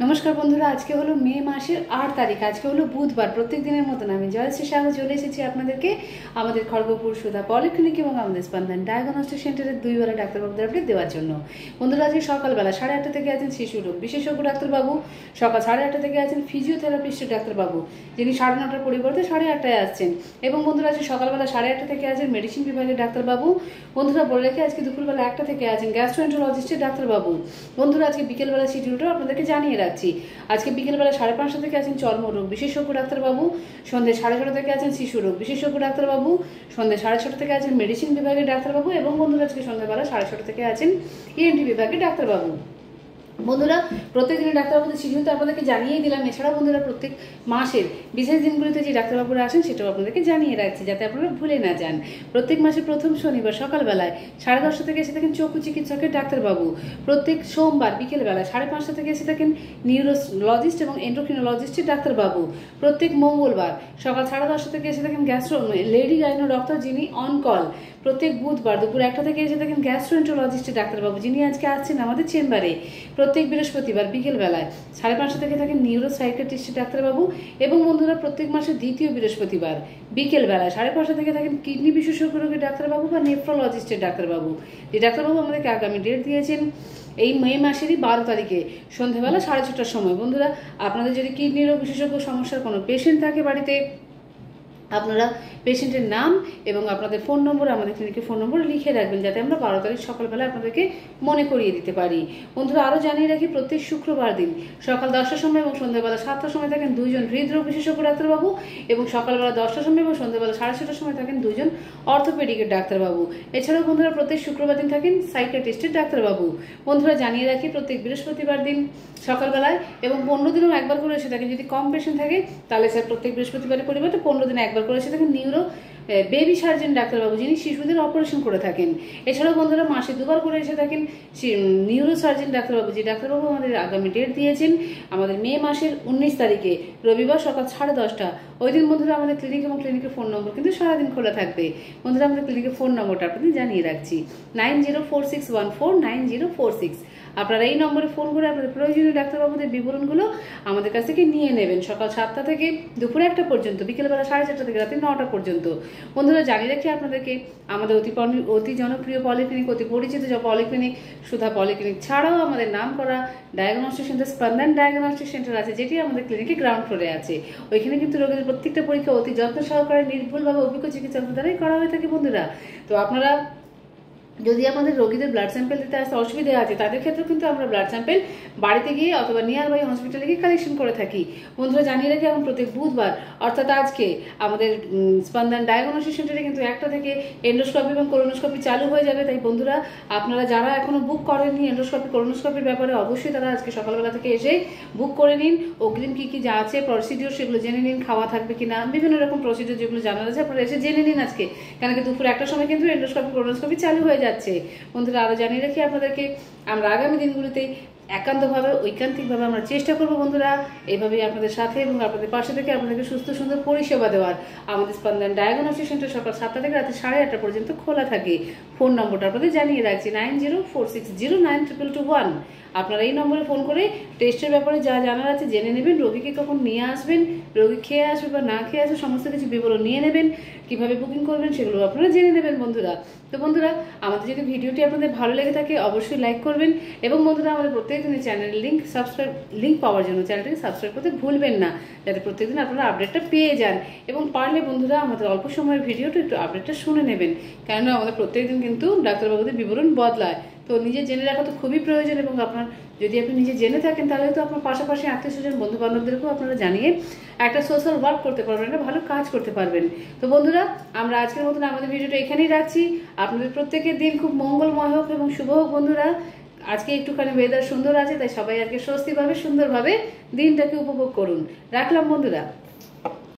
নমস্কার বন্ধুরা, আজকে হলো মে মাসের 8 তারিখ। আজকে হলো বুধবার। প্রত্যেক দিনের মতন আমি জয়শ্রী সাহা চলে এসেছি আপনাদেরকে আমাদের খড়গপুর সুধা পলিক্লিনিক এবং আমাদের স্পন্দন ডায়াগনস্টিক সেন্টারের 2 বেলা ডাক্তারবাবুদের আপডেট দেওয়ার জন্য। বন্ধুরা, আজকে সকালবেলা 8:30 থেকে আছেন শিশু রোগ বিশেষজ্ঞ ডাক্তারবাবু, সকাল 8:30 থেকে আছেন ফিজিওথেরাপিস্ট ডাক্তারবাবু, যিনি 9:30টার পরিবর্তে 8:30টায় আসছেন। এবং বন্ধুরা, আজকে সকালবেলা 8:30 থেকে আছেন মেডিসিন বিভাগের ডাক্তারবাবু। বন্ধুরা বলে রেখে আজকে দুপুরবেলা 1টা থেকে আছেন গ্যাস্ট্রোএন্টারোলজিস্টের ডাক্তারবাবু। বন্ধুরা, আজকে বিকেলবেলা শিডিউলটাও আপনাদেরকে জানিয়ে রাখছি। আজকে বিকেলবেলা 5:30 থেকে আছেন চর্মরোগ বিশেষজ্ঞ ডাক্তারবাবু, সন্ধ্যে 6:30 থেকে আছেন শিশু রোগ বিশেষজ্ঞ ডাক্তারবাবু, সন্ধ্যে 6:30 থেকে আছেন মেডিসিন বিভাগের ডাক্তারবাবু এবং বন্ধুরা আজকে সন্ধ্যাবেলা 6:30 থেকে আছেন ইএনটি বিভাগের ডাক্তারবাবু। বন্ধুরা, প্রত্যেক দিনের ডাক্তারবাবুদের শিডিউল তো আপনাদেরকে জানিয়েই দিলাম। এছাড়াও বন্ধুরা প্রত্যেক মাসের বিশেষ দিনগুলিতে যে ডাক্তারবাবুরা আসেন সেটাও আপনাদেরকে জানিয়ে রাখছি, যাতে আপনারা ভুলে না যান। প্রত্যেক মাসের প্রথম শনিবার সকালবেলায় 10:30 থেকে এসে থাকেন চক্ষু চিকিৎসকের ডাক্তারবাবু। প্রত্যেক সোমবার বিকেলবেলায় 5:30 থেকে এসে থাকেন নিউরোলজিস্ট এবং এন্ডোক্রিনোলজিস্টের ডাক্তারবাবু। প্রত্যেক মঙ্গলবার সকাল 10:30 থেকে এসে থাকেন লেডি গাইনো ডক্টর, যিনি অন কল। প্রত্যেক বুধবার দুপুর 1টা থেকে এসে থাকেন গ্যাস্ট্রোএন্টারোলজিস্টের ডাক্তারবাবু, যিনি আজকে আসছেন আমাদের চেম্বারে। প্রত্যেক বৃহস্পতিবার বিকেলবেলায় 5:30 থেকে থাকেন নিউরো সাইকিয়াট্রিস্টের ডাক্তারবাবু। এবং বন্ধুরা প্রত্যেক মাসের দ্বিতীয় বৃহস্পতিবার বিকেলবেলায় 5:30 থেকে থাকেন কিডনি বিশেষজ্ঞ রোগের ডাক্তারবাবু বা নেফ্রোলজিস্টের ডাক্তারবাবু, যে ডাক্তারবাবু আমাদেরকে আগামী ডেট দিয়েছেন এই মে মাসেরই 12 তারিখে সন্ধ্যাবেলা 6:30টার সময়। বন্ধুরা, আপনাদের যদি কিডনি রোগ বিশেষজ্ঞ সমস্যার কোনো পেশেন্ট থাকে বাড়িতে, আপনারা পেশেন্টের নাম এবং আপনাদের ফোন নম্বর আমাদের ক্লিনিকের ফোন নম্বর লিখে রাখবেন, যাতে আমরা 12 তারিখ সকালবেলা আপনাদেরকে মনে করিয়ে দিতে পারি। বন্ধুরা, আরও জানিয়ে রাখি প্রত্যেক শুক্রবার দিন সকাল 10টার সময় এবং সন্ধ্যাবেলা 7টার সময় থাকেন 2জন হৃদরোগ বিশেষজ্ঞ ডাক্তারবাবু এবং সকালবেলা 10টার সময় এবং সন্ধ্যাবেলা 6:30টার সময় থাকেন 2জন অর্থোপেডিকের ডাক্তারবাবু। এছাড়াও বন্ধুরা প্রত্যেক শুক্রবার দিন থাকেন সাইকিয়াট্রিস্টের ডাক্তারবাবু। বন্ধুরা জানিয়ে রাখি প্রত্যেক বৃহস্পতিবার দিন সকালবেলায় এবং 15 দিনেও একবার করে এসে থাকেন, যদি কম পেশেন্ট থাকে তাহলে স্যার প্রত্যেক বৃহস্পতিবারের পরিবর্তে 15 দিনে একবার করে এসে থাকেন নিউরো বেবি সার্জন ডাক্তারবাবু, যিনি শিশুদের অপারেশন করে থাকেন। এছাড়াও বন্ধুরা মাসে 2বার করে এসে থাকেন নিউরো সার্জন ডাক্তারবাবু, যে ডাক্তারবাবু আমাদের আগামী ডেট দিয়েছেন আমাদের মে মাসের 19 তারিখে রবিবার সকাল 10:30। ওই দিন বন্ধুরা আমাদের ক্লিনিক এবং ক্লিনিকের ফোন নম্বর কিন্তু সারাদিন খোলা থাকবে। বন্ধুরা আমাদের ক্লিনিকের ফোন নম্বরটা আপনাদের জানিয়ে রাখছি 9046149046। আপনারা এই নম্বরে ফোন করে আপনাদের প্রয়োজনীয় ডাক্তারবাবুদের বিবরণগুলো আমাদের কাছ থেকে নিয়ে নেবেন সকাল 7টা থেকে দুপুর 1টা পর্যন্ত, বিকেলবেলা 4:30 থেকে রাতে 9টা পর্যন্ত। বন্ধুরা জানিয়ে রাখি আপনাদেরকে আমাদের অতি জনপ্রিয় পলিক্লিনিক, অতি পরিচিত যে পলিক্লিনিক সুধা পলিক্লিনিক ছাড়াও আমাদের নাম করা ডায়াগনস্টিক সেন্টার স্পন্দন ডায়াগনস্টিক সেন্টার আছে, যেটি আমাদের ক্লিনিকে গ্রাউন্ড ফ্লোরে আছে। ওইখানে কিন্তু রোগীদের প্রত্যেকটা পরীক্ষা অতি যত্ন সহকারে নির্ভুলভাবে অভিজ্ঞ চিকিৎসকের দ্বারাই করা হয়ে থাকে। বন্ধুরা, তো আপনারা যদি আমাদের রোগীদের ব্লাড স্যাম্পেল দিতে আসতে অসুবিধা আছে, তাদের ক্ষেত্রেও কিন্তু আমরা ব্লাড স্যাম্পেল বাড়িতে গিয়ে অথবা নিয়ার বাই হসপিটালে গিয়ে কালেকশন করে থাকি। বন্ধুরা জানিয়ে রাখি এখন প্রত্যেক বুধবার অর্থাৎ আজকে আমাদের স্পন্দন ডায়াগনস্টিক সেন্টারে কিন্তু 1টা থেকে এন্ডোস্কোপি এবং কোলোনোস্কোপি চালু হয়ে যাবে। তাই বন্ধুরা আপনারা যারা এখনো বুক করেননি এন্ডোস্কোপি কোলোনোস্কোপির ব্যাপারে, অবশ্যই তারা আজকে সকালবেলা থেকে এসে বুক করে নিন। অগ্রিম কি কি যা আছে প্রসিডিওর সেগুলো জেনে নিন, খাওয়া থাকবে কিনা, বিভিন্ন রকম প্রসিডিওর যেগুলো জানার আছে আপনারা এসে জেনে নিন আজকে, কেন কি দুপুর 1টার সময় কিন্তু এন্ডোস্কোপি কোলোনোস্কোপি চালু হয়ে যাচ্ছে। বন্ধুরা আরো জানিয়ে রাখি আপনাদেরকে আমরা আগামী দিনগুলিতে একান্তভাবে ঐকান্তিকভাবে আমরা চেষ্টা করবো বন্ধুরা এইভাবেই আপনাদের সাথে এবং আপনাদের পাশে থেকে আপনাদেরকে সুস্থ সুন্দর পরিষেবা দেওয়ার। আমাদের স্পন্দন ডায়াগনস্টিক সেন্টার সকাল 7টা থেকে রাতে 8:30 পর্যন্ত খোলা থাকে। ফোন নম্বরটা আপনাদের জানিয়ে রাখছি 9046092221। আপনারা এই নম্বরে ফোন করে টেস্টের ব্যাপারে যা জানার আছে জেনে নেবেন, রোগীকে কখন নিয়ে আসবেন, রোগী খেয়ে আসবে বা না খেয়ে আসবে সমস্ত কিছু বিবরণ নিয়ে নেবেন, কিভাবে বুকিং করবেন সেগুলো আপনারা জেনে নেবেন। বন্ধুরা তো বন্ধুরা আমাদের যদি ভিডিওটি আপনাদের ভালো লেগে থাকে অবশ্যই লাইক করবেন এবং বন্ধুরা আমাদের প্রত্যেকদিনের চ্যানেলের লিঙ্ক পাওয়ার জন্য চ্যানেলটিকে সাবস্ক্রাইব করতে ভুলবেন না, যাতে প্রত্যেকদিন আপনারা আপডেটটা পেয়ে যান। এবং পারলে বন্ধুরা আমাদের অল্প সময়ের ভিডিওটা একটু আপডেটটা শুনে নেবেন, কেননা আমাদের প্রত্যেকদিন কিন্তু ডাক্তারবাবুদের বিবরণ বদলায়। তো নিজে জেনে রাখা তো খুবই প্রয়োজন এবং আপনার যদি আপনি নিজে জেনে থাকেন তাহলে তো আপনার পাশাপাশি আত্মীয়স্বজন বন্ধু বান্ধবদেরকেও আপনারা জানিয়ে একটা সোশ্যাল ওয়ার্ক করতে পারবেন, একটা ভালো কাজ করতে পারবেন। তো বন্ধুরা আমরা আজকের মতন আমাদের ভিডিওটা এখানেই রাখছি। আপনাদের প্রত্যেকের দিন খুব মঙ্গলময় হোক এবং শুভ হোক। বন্ধুরা আজকে একটুখানি ওয়েদার সুন্দর আছে, তাই সবাই আজকে স্বস্তিভাবে সুন্দরভাবে দিনটাকে উপভোগ করুন। রাখলাম বন্ধুরা।